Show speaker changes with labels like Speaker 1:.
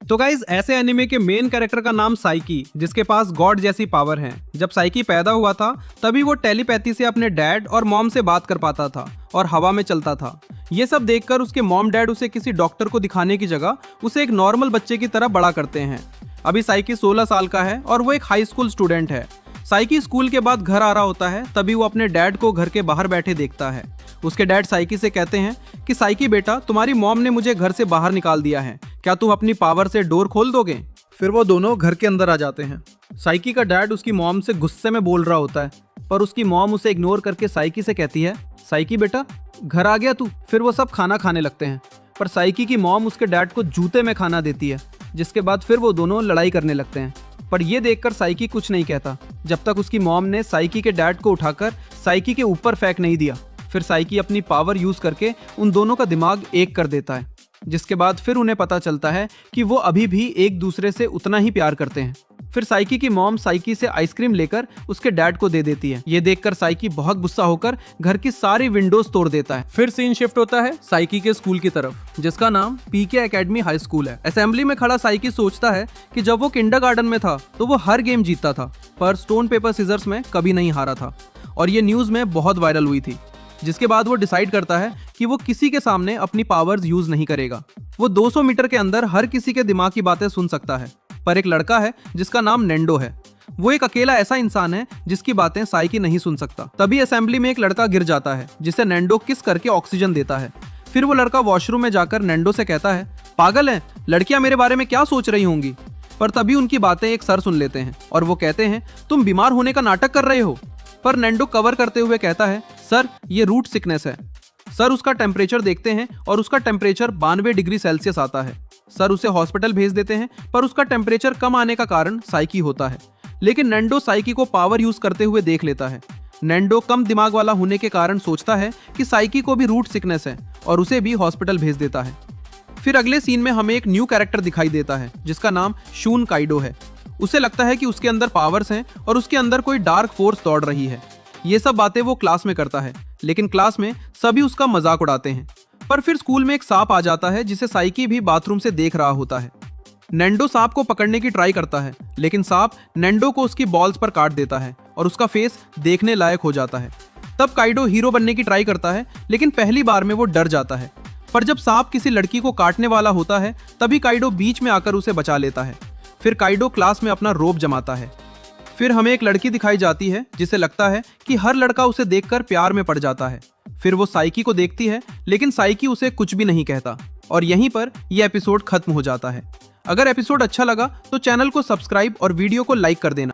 Speaker 1: तो गाइज ऐसे एनिमे के मेन कैरेक्टर का नाम साइकी, जिसके पास गॉड जैसी पावर है। जब साइकी पैदा हुआ था तभी वो टेलीपैथी से अपने डैड और मॉम से बात कर पाता था और हवा में चलता था। ये सब देखकर उसके मॉम डैड उसे किसी डॉक्टर को दिखाने की जगह उसे एक नॉर्मल बच्चे की तरह बड़ा करते हैं। अभी साइकी 16 साल का है और वो एक हाई स्कूल स्टूडेंट है। साइकी स्कूल के बाद घर आ रहा होता है, तभी वो अपने डैड को घर के बाहर बैठे देखता है। उसके डैड साइकी से कहते हैं कि साइकी बेटा, तुम्हारी मॉम ने मुझे घर से बाहर निकाल दिया है, क्या तुम अपनी पावर से डोर खोल दोगे? फिर वो दोनों घर के अंदर आ जाते हैं। साइकी का डैड उसकी मॉम से गुस्से में बोल रहा होता है, पर उसकी मॉम उसे इग्नोर करके साइकी से कहती है, साइकी बेटा घर आ गया तू। फिर वो सब खाना खाने लगते हैं, पर साइकी की मॉम उसके डैड को जूते में खाना देती है, जिसके बाद फिर वो दोनों लड़ाई करने लगते हैं। पर ये देखकर साइकी कुछ नहीं कहता जब तक उसकी मॉम ने साइकी के डैड को उठाकर साइकी के ऊपर फेंक नहीं दिया। फिर साइकी अपनी पावर यूज करके उन दोनों का दिमाग एक कर देता है, जिसके बाद फिर उन्हें पता चलता है कि वो अभी भी एक दूसरे से उतना ही प्यार करते हैं। फिर साइकी की मॉम साइकी से आइसक्रीम लेकर उसके डैड को दे देती है। ये देखकर साइकी बहुत गुस्सा होकर घर की सारी विंडोज तोड़ देता है। फिर सीन शिफ्ट होता है साइकी के स्कूल की तरफ, जिसका नाम पीके एकेडमी हाई स्कूल है। असेंबली में खड़ा साइकी सोचता है कि जब वो किंडरगार्टन में था तो वो हर गेम जीतता था, पर स्टोन पेपर सीजर्स में कभी नहीं हारा था, और ये न्यूज में बहुत वायरल हुई थी। जिसके बाद वो डिसाइड करता है कि वो किसी के सामने अपनी पावर्स यूज नहीं करेगा। वो 200 मीटर के अंदर हर किसी के दिमाग की बातें सुन सकता है, पर एक लड़का है जिसका नाम नेंडो है। वो एक अकेला ऐसा इंसान है जिसकी बातें साइकी नहीं सुन सकता। तभी असेंबली में एक लड़का गिर जाता है, जिसे नेंडो किस करके ऑक्सीजन देता है। फिर वो लड़का वॉशरूम में जाकर नेंडो से कहता है, पागल है, लड़कियां मेरे बारे में क्या सोच रही होंगी? पर तभी उनकी बातें एक सर सुन लेते हैं और वो कहते हैं, तुम बीमार होने का नाटक कर रहे हो। पर नेंडो कवर करते हुए कहता है, सर ये रूट सिकनेस है। सर उसका टेम्परेचर देखते हैं और उसका टेम्परेचर 92 डिग्री सेल्सियस आता है। सर उसे हॉस्पिटल भेज देते हैं, पर उसका टेम्परेचर कम आने का कारण साइकी होता है। लेकिन नेंडो साइकी को पावर यूज करते हुए देख लेता है। नेंडो कम दिमाग वाला होने के कारण सोचता है कि साइकी को भी रूट सिकनेस है और उसे भी हॉस्पिटल भेज देता है। फिर अगले सीन में हमें एक न्यू कैरेक्टर दिखाई देता है जिसका नाम शून काइडो है। उसे लगता है कि उसके अंदर पावर्स हैं और उसके अंदर कोई डार्क फोर्स दौड़ रही है। ये सब बातें वो क्लास में करता है, लेकिन क्लास में सभी उसका मजाक उड़ाते हैं। पर फिर स्कूल में एक सांप आ जाता है जिसे साइकी भी बाथरूम से देख रहा होता है। नेंडो सांप को पकड़ने की ट्राई करता है, लेकिन सांप नेंडो को उसकी बॉल्स पर काट देता है और उसका फेस देखने लायक हो जाता है। तब काइडो हीरो बनने की ट्राई करता है, लेकिन पहली बार में वो डर जाता है। पर जब सांप किसी लड़की को काटने वाला होता है, तभी काइडो बीच में आकर उसे बचा लेता है। फिर काइडो क्लास में अपना रोब जमाता है। फिर हमें एक लड़की दिखाई जाती है जिसे लगता है कि हर लड़का उसे देखकर प्यार में पड़ जाता है। फिर वो साइकी को देखती है, लेकिन साइकी उसे कुछ भी नहीं कहता, और यहीं पर यह एपिसोड खत्म हो जाता है। अगर एपिसोड अच्छा लगा तो चैनल को सब्सक्राइब और वीडियो को लाइक कर देना।